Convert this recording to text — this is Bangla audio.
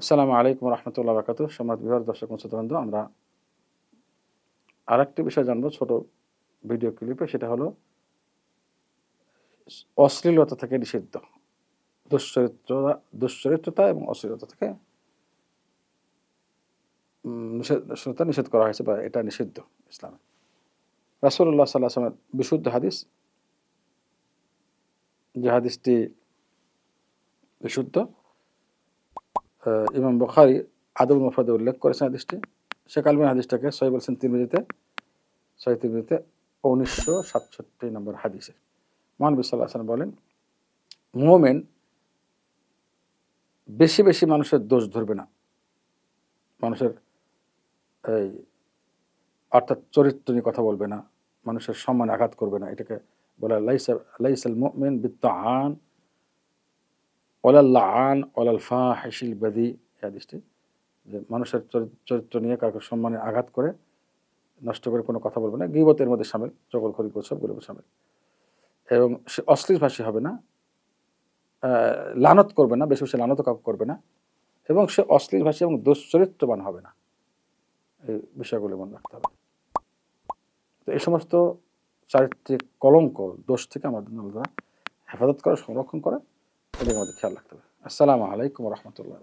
আসসালামু আলাইকুম রহমতুল্লাহ বারাকাতুহু। সম্মানিত ভিউয়ার, দর্শক শ্রোতাবৃন্দ, আমরা আরেকটি বিষয় জানবো ছোট ভিডিও ক্লিপে। সেটা হলো অশ্লীলতা থেকে নিষিদ্ধ। দুশ্চরিত্রতা এবং অশ্লীলতা থেকে নিষেধ করা হয়েছে, বা এটা নিষিদ্ধ ইসলামে। রাসূলুল্লাহ সাল্লাল্লাহু আলাইহি ওয়াসাল্লামের বিশুদ্ধ হাদিস, যে হাদিসটি বিশুদ্ধ, ইমাম বুখারী আদবুল মুফরাদে উল্লেখ করেছেন হাদিসটি। শেখ আলবানী হাদিসটাকে সহিহ বলছেন তিরমিজিতে, সহিহ তিরমিজিতে 1967 নম্বর হাদিসে। মহানবী সাল্লাল্লাহু আলাইহি ওয়াসাল্লাম বলেন, মুমিন বেশি বেশি মানুষের দোষ ধরবে না, মানুষের এই অর্থাৎ চরিত্র নিয়ে কথা বলবে না, মানুষের সম্মানে আঘাত করবে না। এটাকে বলা লাইসাল মুমিন বিত্তাআন ওয়ালাল লাআন ওয়ালাল ফাহিশিল বাদি। এই হাদিসটি, যে মানুষের চরিত্র নিয়ে কাউকে সম্মানে আঘাত করে, নষ্ট করে কোনো কথা বলবে না। গীবতের মধ্যে শামিল, চগলখড়ি সবগুলো শামিল। এবং সে অশ্লীল ভাষী হবে না, লানত করবে না, বেশি বেশি লানত কাউকে করবে না, এবং সে অশ্লীল ভাষী এবং দুশ্চরিত্রবান হবে না। এই বিষয়গুলো মনে রাখতে হবে। তো এই সমস্ত চারিত্রিক কলঙ্ক, দোষ থেকে আমাদের হেফাজত করা, সংরক্ষণ করা, এদিকে আমাদের খেয়াল রাখতে হবে। আসসালামু আলাইকুম রহমতুল্লাহ।